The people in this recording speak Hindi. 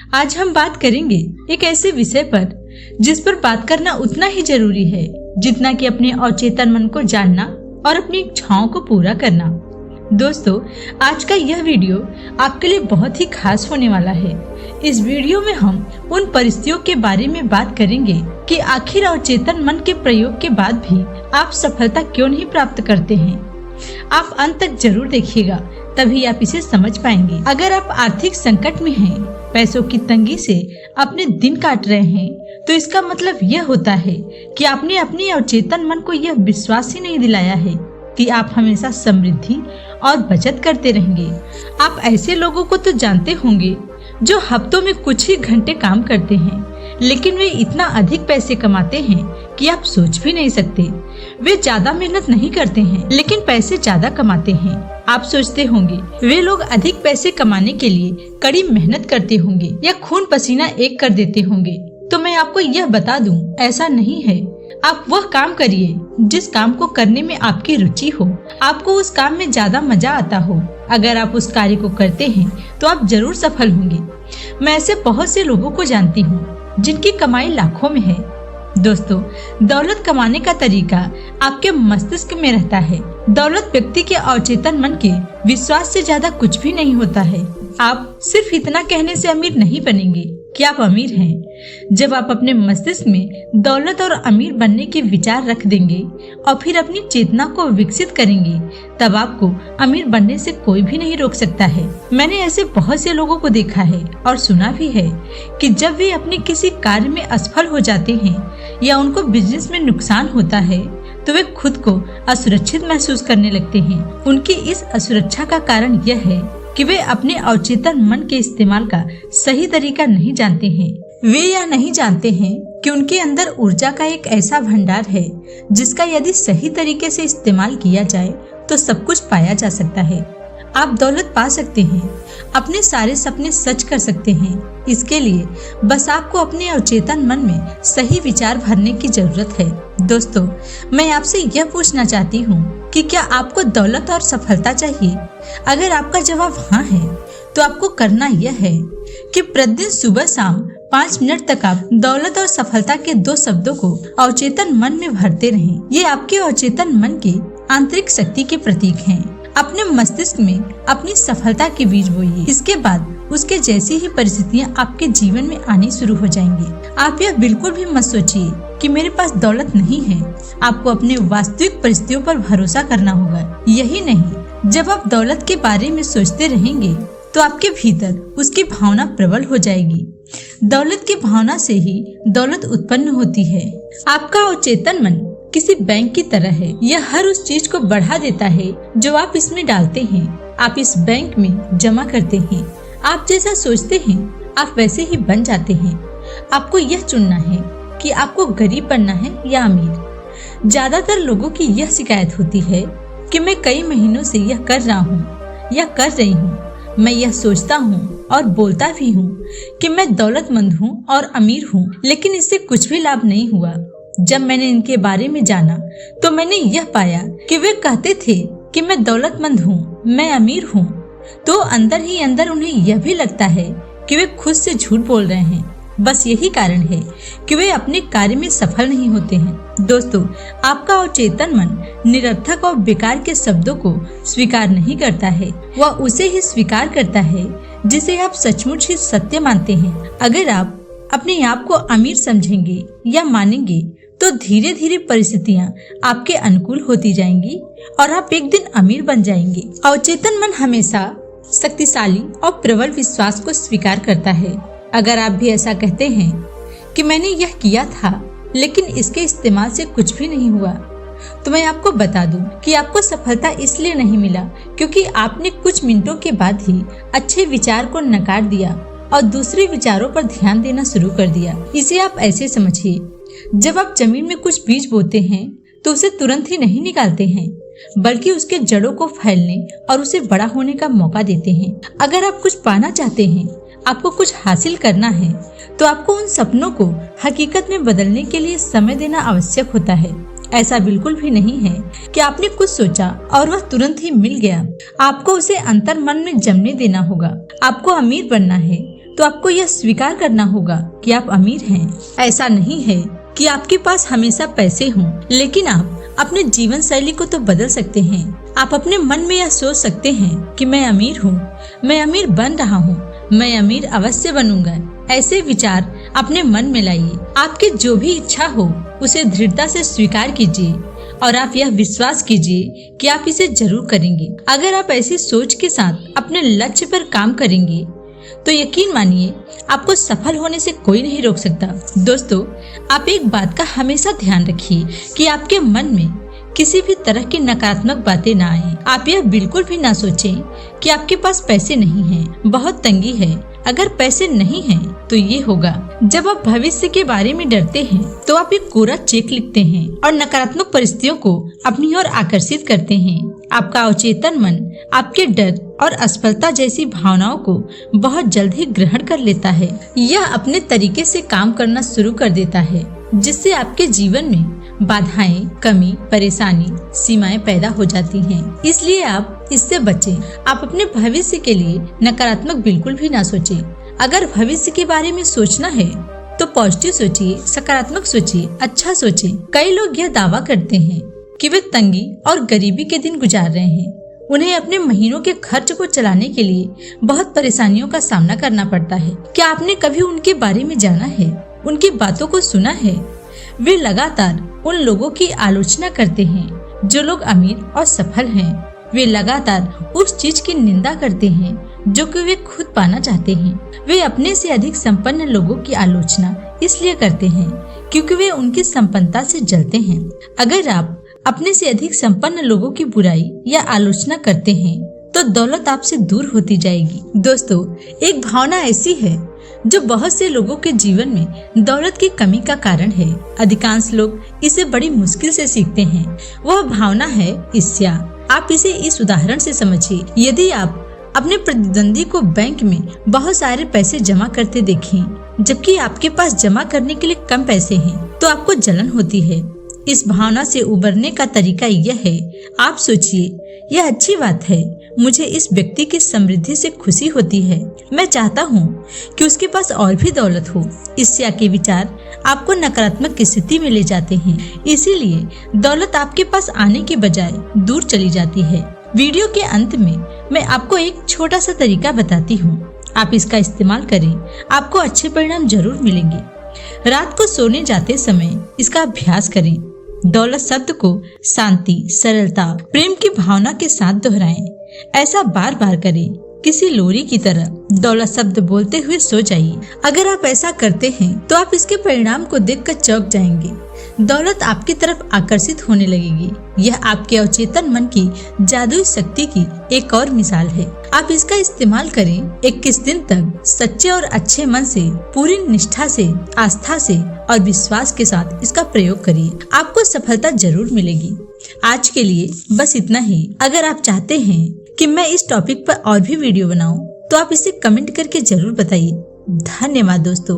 आज हम बात करेंगे एक ऐसे विषय पर जिस पर बात करना उतना ही जरूरी है जितना कि अपने अवचेतन मन को जानना और अपनी इच्छाओं को पूरा करना। दोस्तों, आज का यह वीडियो आपके लिए बहुत ही खास होने वाला है। इस वीडियो में हम उन परिस्थितियों के बारे में बात करेंगे कि आखिर अवचेतन मन के प्रयोग के बाद भी आप सफलता क्यों नहीं प्राप्त करते हैं। आप अंत तक जरूर देखिएगा, तभी आप इसे समझ पाएंगे। अगर आप आर्थिक संकट में हैं, पैसों की तंगी से अपने दिन काट रहे हैं, तो इसका मतलब यह होता है कि आपने अपने अवचेतन मन को यह विश्वास ही नहीं दिलाया है कि आप हमेशा समृद्धि और बचत करते रहेंगे। आप ऐसे लोगों को तो जानते होंगे जो हफ्तों में कुछ ही घंटे काम करते हैं, लेकिन वे इतना अधिक पैसे कमाते हैं कि आप सोच भी नहीं सकते। वे ज्यादा मेहनत नहीं करते हैं, लेकिन पैसे ज्यादा कमाते हैं। आप सोचते होंगे वे लोग अधिक पैसे कमाने के लिए कड़ी मेहनत करते होंगे या खून पसीना एक कर देते होंगे। तो मैं आपको यह बता दूं, ऐसा नहीं है। आप वह काम करिए जिस काम को करने में आपकी रुचि हो, आपको उस काम में ज्यादा मजा आता हो। अगर आप उस कार्य को करते हैं तो आप जरूर सफल होंगे। मैं ऐसे बहुत से लोगों को जानती हूँ जिनकी कमाई लाखों में है। दोस्तों, दौलत कमाने का तरीका आपके मस्तिष्क में रहता है। दौलत व्यक्ति के अवचेतन मन के विश्वास से ज्यादा कुछ भी नहीं होता है। आप सिर्फ इतना कहने से अमीर नहीं बनेंगे कि आप अमीर हैं। जब आप अपने मस्तिष्क में दौलत और अमीर बनने के विचार रख देंगे और फिर अपनी चेतना को विकसित करेंगे, तब आपको अमीर बनने से कोई भी नहीं रोक सकता है। मैंने ऐसे बहुत से लोगों को देखा है और सुना भी है कि जब वे अपने किसी कार्य में असफल हो जाते हैं या उनको बिजनेस में नुकसान होता है, तो वे खुद को असुरक्षित महसूस करने लगते हैं। उनकी इस असुरक्षा का कारण यह है कि वे अपने अवचेतन मन के इस्तेमाल का सही तरीका नहीं जानते हैं। वे यह नहीं जानते हैं कि उनके अंदर ऊर्जा का एक ऐसा भंडार है जिसका यदि सही तरीके से इस्तेमाल किया जाए तो सब कुछ पाया जा सकता है। आप दौलत पा सकते हैं, अपने सारे सपने सच कर सकते हैं। इसके लिए बस आपको अपने अवचेतन मन में सही विचार भरने की जरूरत है। दोस्तों, मैं आपसे यह पूछना चाहती हूँ कि क्या आपको दौलत और सफलता चाहिए? अगर आपका जवाब हाँ है, तो आपको करना यह है कि प्रतिदिन सुबह शाम 5 मिनट तक आप दौलत और सफलता के 2 शब्दों को अवचेतन मन में भरते रहें। ये आपके अवचेतन मन की आंतरिक शक्ति के प्रतीक हैं। अपने मस्तिष्क में अपनी सफलता के बीज बोइए। इसके बाद उसके जैसी ही परिस्थितियाँ आपके जीवन में आनी शुरू हो जाएंगी। आप यह बिल्कुल भी मत सोचिए कि मेरे पास दौलत नहीं है। आपको अपने वास्तविक परिस्थितियों पर भरोसा करना होगा। यही नहीं, जब आप दौलत के बारे में सोचते रहेंगे तो आपके भीतर उसकी भावना प्रबल हो जाएगी। दौलत की भावना से ही दौलत उत्पन्न होती है। आपका अवचेतन मन किसी बैंक की तरह है। यह हर उस चीज को बढ़ा देता है जो आप इसमें डालते हैं। आप इस बैंक में जमा करते हैं। आप जैसा सोचते हैं आप वैसे ही बन जाते हैं। आपको यह चुनना है कि आपको गरीब बनना है या अमीर। ज्यादातर लोगों की यह शिकायत होती है कि मैं कई महीनों से यह कर रहा हूँ या कर रही हूँ। मैं यह सोचता हूँ और बोलता भी हूँ कि मैं दौलतमंद हूँ और अमीर हूँ, लेकिन इससे कुछ भी लाभ नहीं हुआ। जब मैंने इनके बारे में जाना तो मैंने यह पाया कि वे कहते थे कि मैं दौलतमंद हूँ, मैं अमीर हूँ, तो अंदर ही अंदर उन्हें यह भी लगता है कि वे खुद से झूठ बोल रहे हैं। बस यही कारण है कि वे अपने कार्य में सफल नहीं होते हैं। दोस्तों, आपका अवचेतन मन निरर्थक और बेकार के शब्दों को स्वीकार नहीं करता है। वह उसे ही स्वीकार करता है जिसे आप सचमुच ही सत्य मानते हैं। अगर आप अपने आप को अमीर समझेंगे या मानेंगे, तो धीरे धीरे परिस्थितियाँ आपके अनुकूल होती जाएंगी और आप एक दिन अमीर बन जाएंगे। अवचेतन मन हमेशा शक्तिशाली और प्रबल विश्वास को स्वीकार करता है। अगर आप भी ऐसा कहते हैं कि मैंने यह किया था लेकिन इसके इस्तेमाल से कुछ भी नहीं हुआ, तो मैं आपको बता दूं कि आपको सफलता इसलिए नहीं मिला क्योंकि आपने कुछ मिनटों के बाद ही अच्छे विचार को नकार दिया और दूसरे विचारों पर ध्यान देना शुरू कर दिया। इसे आप ऐसे समझिए, जब आप जमीन में कुछ बीज बोते हैं तो उसे तुरंत ही नहीं निकालते हैं, बल्कि उसके जड़ों को फैलने और उसे बड़ा होने का मौका देते हैं। अगर आप कुछ पाना चाहते हैं, आपको कुछ हासिल करना है, तो आपको उन सपनों को हकीकत में बदलने के लिए समय देना आवश्यक होता है। ऐसा बिल्कुल भी नहीं है कि आपने कुछ सोचा और वह तुरंत ही मिल गया। आपको उसे अंतर मन में जमने देना होगा। आपको अमीर बनना है तो आपको यह स्वीकार करना होगा कि आप अमीर हैं। ऐसा नहीं है कि आपके पास हमेशा पैसे हों, लेकिन आप अपने जीवन शैली को तो बदल सकते हैं। आप अपने मन में यह सोच सकते हैं कि मैं अमीर हूँ, मैं अमीर बन रहा हूँ, मैं अमीर अवश्य बनूंगा। ऐसे विचार अपने मन में लाइए। आपकी जो भी इच्छा हो उसे दृढ़ता से स्वीकार कीजिए और आप यह विश्वास कीजिए कि आप इसे जरूर करेंगे। अगर आप ऐसी सोच के साथ अपने लक्ष्य पर काम करेंगे तो यकीन मानिए आपको सफल होने से कोई नहीं रोक सकता। दोस्तों, आप एक बात का हमेशा ध्यान रखिए कि आपके मन में किसी भी तरह की नकारात्मक बातें ना आए। आप यह बिल्कुल भी ना सोचें कि आपके पास पैसे नहीं हैं, बहुत तंगी है। अगर पैसे नहीं हैं तो ये होगा। जब आप भविष्य के बारे में डरते हैं तो आप एक कोरा चेक लिखते हैं और नकारात्मक परिस्थितियों को अपनी ओर आकर्षित करते हैं। आपका अवचेतन मन आपके डर और असफलता जैसी भावनाओं को बहुत जल्द ही ग्रहण कर लेता है। यह अपने तरीके से काम करना शुरू कर देता है, जिससे आपके जीवन में बाधाएं, कमी, परेशानी, सीमाएं पैदा हो जाती हैं। इसलिए आप इससे बचें। आप अपने भविष्य के लिए नकारात्मक बिल्कुल भी ना सोचें। अगर भविष्य के बारे में सोचना है तो पॉजिटिव सोचिए, सकारात्मक सोचिए, अच्छा सोचिए। कई लोग यह दावा करते हैं कि वे तंगी और गरीबी के दिन गुजार रहे हैं। उन्हें अपने महीनों के खर्च को चलाने के लिए बहुत परेशानियों का सामना करना पड़ता है। क्या आपने कभी उनके बारे में जाना है, उनकी बातों को सुना है? वे लगातार उन लोगों की आलोचना करते हैं जो लोग अमीर और सफल हैं। वे लगातार उस चीज की निंदा करते हैं जो कि वे खुद पाना चाहते हैं। वे अपने से अधिक संपन्न लोगों की आलोचना इसलिए करते हैं क्योंकि वे उनकी संपन्नता से जलते हैं। अगर आप अपने से अधिक संपन्न लोगों की बुराई या आलोचना करते हैं तो दौलत आपसे दूर होती जाएगी। दोस्तों, एक भावना ऐसी है जो बहुत से लोगों के जीवन में दौलत की कमी का कारण है। अधिकांश लोग इसे बड़ी मुश्किल से सीखते हैं। वह भावना है ईर्ष्या। आप इसे इस उदाहरण से समझिए। यदि आप अपने प्रतिद्वंदी को बैंक में बहुत सारे पैसे जमा करते देखें जबकि आपके पास जमा करने के लिए कम पैसे हैं, तो आपको जलन होती है। इस भावना से उबरने का तरीका यह है, आप सोचिए, यह अच्छी बात है, मुझे इस व्यक्ति की समृद्धि से खुशी होती है, मैं चाहता हूँ कि उसके पास और भी दौलत हो। ईर्ष्या के विचार आपको नकारात्मक स्थिति में ले जाते हैं, इसीलिए दौलत आपके पास आने के बजाय दूर चली जाती है। वीडियो के अंत में मैं आपको एक छोटा सा तरीका बताती हूँ, आप इसका इस्तेमाल करें, आपको अच्छे परिणाम जरूर मिलेंगे। रात को सोने जाते समय इसका अभ्यास करें। दौलत शब्द को शांति, सरलता, प्रेम की भावना के साथ दोहराएं। ऐसा बार बार करें, किसी लोरी की तरह दौलत शब्द बोलते हुए सो जाइए। अगर आप ऐसा करते हैं तो आप इसके परिणाम को देखकर चौंक जाएंगे। दौलत आपकी तरफ आकर्षित होने लगेगी। यह आपके अवचेतन मन की जादुई शक्ति की एक और मिसाल है। आप इसका इस्तेमाल करें। 21 दिन तक सच्चे और अच्छे मन से, पूरी निष्ठा से, आस्था से और विश्वास के साथ इसका प्रयोग करिए। आपको सफलता जरूर मिलेगी। आज के लिए बस इतना ही। अगर आप चाहते हैं कि मैं इस टॉपिक पर और भी वीडियो बनाऊं, तो आप इसे कमेंट करके जरूर बताइए। धन्यवाद दोस्तों।